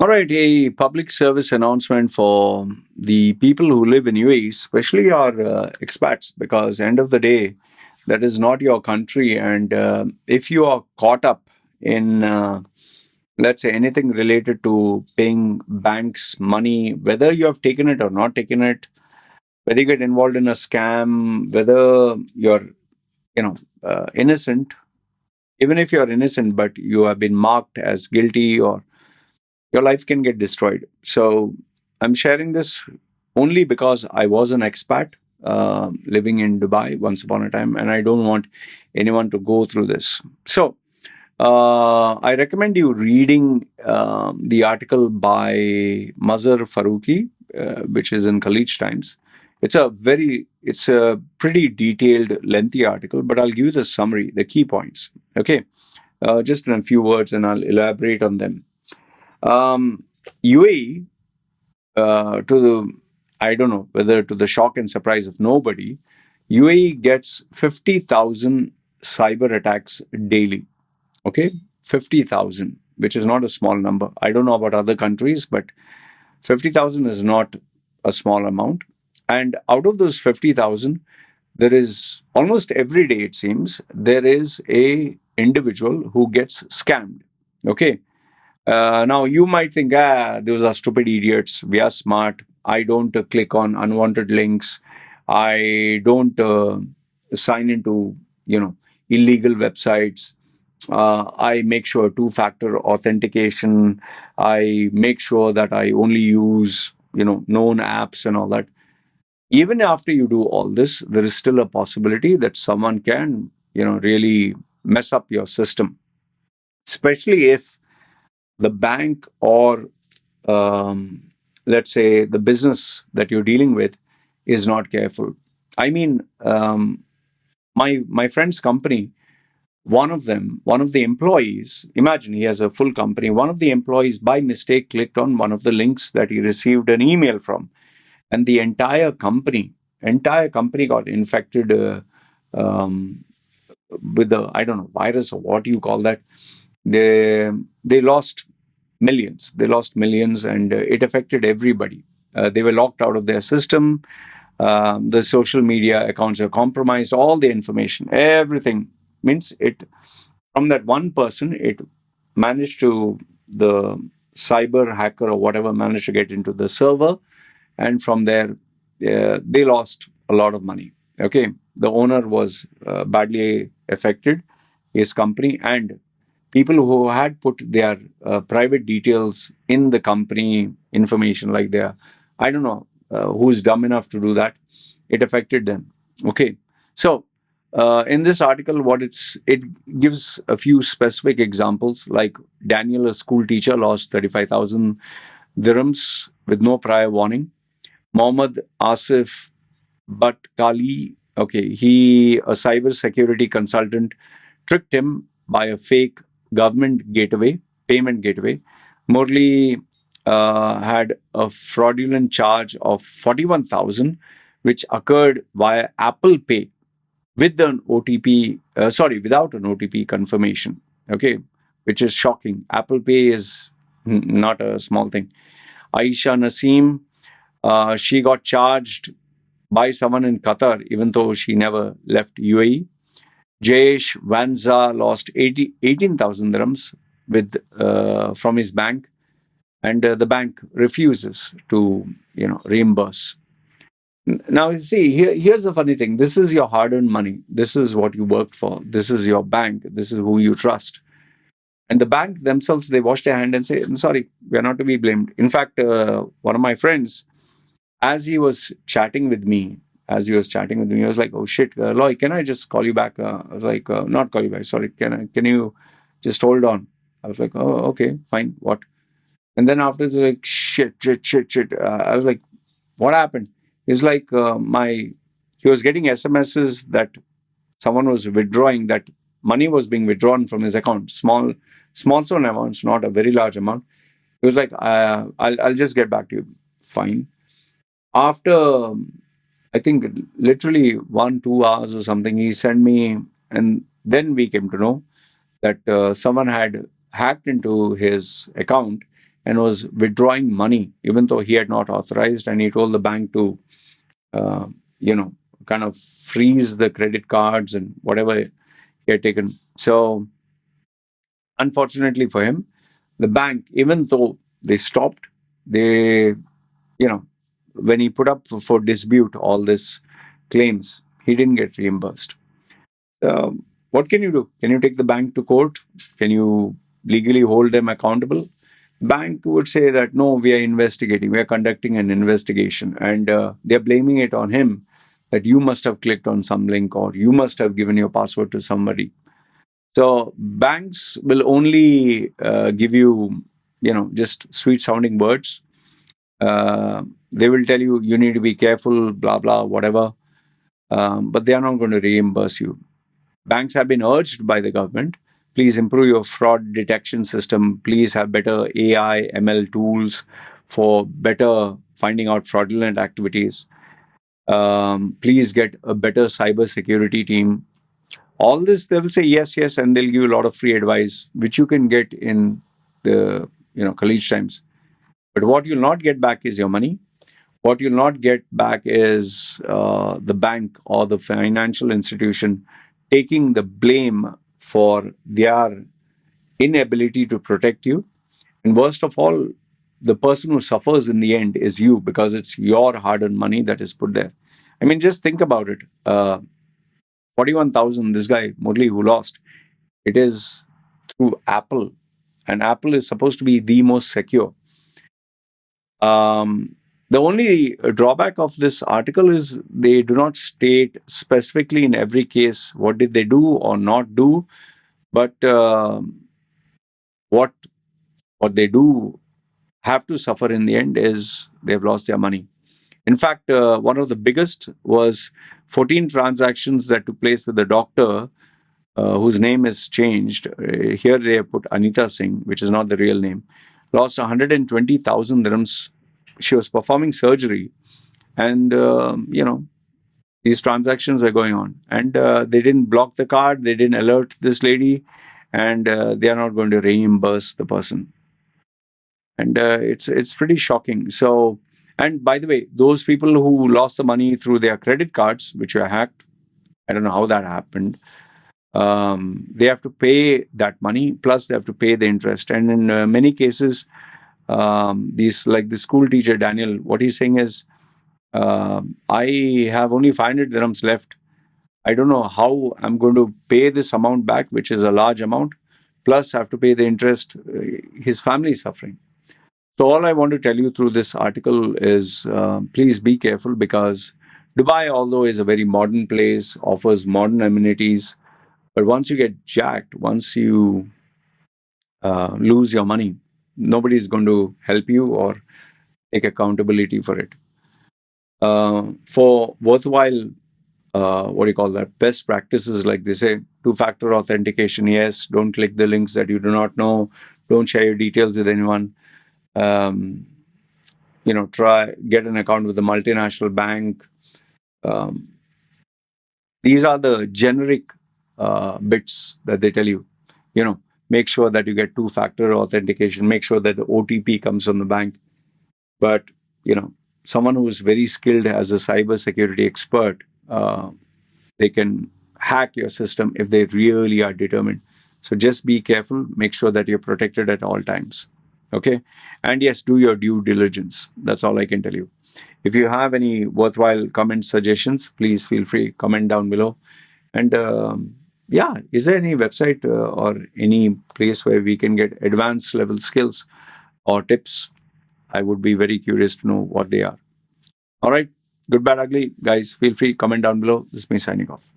All right, a public service announcement for the people who live in UAE, especially our expats, because end of the day, that is not your country, and if you are caught up in, let's say, anything related to paying banks money, whether you have taken it or not taken it, whether you get involved in a scam, whether you're, innocent, even if you're innocent, but you have been marked as guilty or your life can get destroyed. So I'm sharing this only because I was an expat living in Dubai once upon a time, and I don't want anyone to go through this. So I recommend you reading the article by Mazhar Faruqi, which is in Khalij Times. It's a pretty detailed, lengthy article, but I'll give you the summary, the key points. Okay, just in a few words, and I'll elaborate on them. UAE, to the, I don't know whether to the shock and surprise of nobody, UAE gets 50,000 cyber attacks daily. Okay, 50,000, which is not a small number. I don't know about other countries, but 50,000 is not a small amount. And out of those 50,000, there is almost every day, it seems, there is a individual who gets scammed. Okay, now you might think, those are stupid idiots. We are smart. I don't click on unwanted links. I don't sign into illegal websites. I make sure two-factor authentication. I make sure that I only use known apps and all that. Even after you do all this, there is still a possibility that someone can really mess up your system, especially if the bank or let's say the business that you're dealing with is not careful. I mean, my friend's company, one of the employees, imagine he has a full company. One of the employees by mistake clicked on one of the links that he received an email from, and the entire company got infected with the, I don't know, virus or what you call that. They lost millions. They lost millions, and it affected everybody. They were locked out of their system. The social media accounts are compromised. All the information, everything, means it, from that one person, it managed to, the cyber hacker or whatever managed to get into the server, and from there they lost a lot of money. Okay, the owner was badly affected, his company, and people who had put their private details in the company information, like their, I don't know who's dumb enough to do that, it affected them. Okay, so in this article, it gives a few specific examples, like Daniel, a school teacher, lost 35,000 dirhams with no prior warning. Mohammad Asif Kali, okay, he, a cyber security consultant, tricked him by a fake government gateway, payment gateway. Murli had a fraudulent charge of 41,000, which occurred via Apple Pay with an OTP, without an OTP confirmation. Okay, which is shocking. Apple Pay is not a small thing. Aisha Naseem, she got charged by someone in Qatar, even though she never left UAE. Jayesh Vanza lost 18,000 dirhams with from his bank, and the bank refuses to reimburse. Now you see, here's the funny thing: this is your hard-earned money. This is what you worked for. This is your bank. This is who you trust. And the bank themselves, they wash their hand and say, "I'm sorry, we are not to be blamed." In fact, one of my friends, as he was chatting with me, I was like, "Oh shit, Loy, can I just call you back?" I was like, "Not call you back. Sorry, can you just hold on?" I was like, "Oh, okay, fine. What?" And then after, it's like, "Shit, shit, shit, shit." I was like, "What happened?" He's like, he was getting SMSs that someone was withdrawing, that money was being withdrawn from his account, small amounts, not a very large amount. He was like, I'll just get back to you." Fine. After, I think, literally 1 2 hours or something, he sent me, and then we came to know that someone had hacked into his account and was withdrawing money even though he had not authorized, and he told the bank to uh, you know kind of freeze the credit cards and whatever he had taken. So unfortunately for him, the bank, even though they stopped, they, when he put up for dispute all this claims, he didn't get reimbursed. What can you do? Can you take the bank to court? Can you legally hold them accountable? Bank would say that no, we are investigating, we are conducting an investigation, and they're blaming it on him, that you must have clicked on some link or you must have given your password to somebody. So banks will only give you, just sweet sounding words. They will tell you you need to be careful, blah blah, whatever. But they are not going to reimburse you. Banks have been urged by the government, please improve your fraud detection system. Please have better AI, ML tools for better finding out fraudulent activities. Please get a better cyber security team. All this, they will say yes, yes, and they'll give you a lot of free advice, which you can get in the college times. But what you'll not get back is your money. What you'll not get back is the bank or the financial institution taking the blame for their inability to protect you. And worst of all, the person who suffers in the end is you, because it's your hard earned money that is put there. I mean, just think about it. 41,000, this guy, Murli, who lost, it is through Apple. And Apple is supposed to be the most secure. The only drawback of this article is they do not state specifically in every case what did they do or not do, but what they do have to suffer in the end is they've lost their money. In fact, one of the biggest was 14 transactions that took place with a doctor whose name is changed. Here they have put Anita Singh, which is not the real name. Lost 120,000 dirhams. She was performing surgery, and these transactions were going on, and they didn't block the card, they didn't alert this lady, and they are not going to reimburse the person. And it's pretty shocking. So, and by the way, those people who lost the money through their credit cards, which were hacked, I don't know how that happened. They have to pay that money, plus they have to pay the interest. And in many cases, these, like the school teacher Daniel, what he's saying is, I have only 500 dirhams left. I don't know how I'm going to pay this amount back, which is a large amount, plus I have to pay the interest. His family is suffering. So all I want to tell you through this article is, please be careful, because Dubai, although is a very modern place, offers modern amenities, but once you get jacked, once you lose your money, nobody is going to help you or take accountability for it. For worthwhile, what do you call that? Best practices, like they say, two-factor authentication. Yes, don't click the links that you do not know. Don't share your details with anyone. Try get an account with a multinational bank. Um, these are the generic bits that they tell you. Make sure that you get two-factor authentication. Make sure that the OTP comes from the bank. But someone who is very skilled as a cyber security expert, they can hack your system if they really are determined. So just be careful. Make sure that you're protected at all times. Okay. And yes, do your due diligence. That's all I can tell you. If you have any worthwhile comment suggestions, please feel free, comment down below. And is there any website or any place where we can get advanced level skills or tips? I would be very curious to know what they are. All right. Good, bad, ugly. Guys, feel free, comment down below. This is me signing off.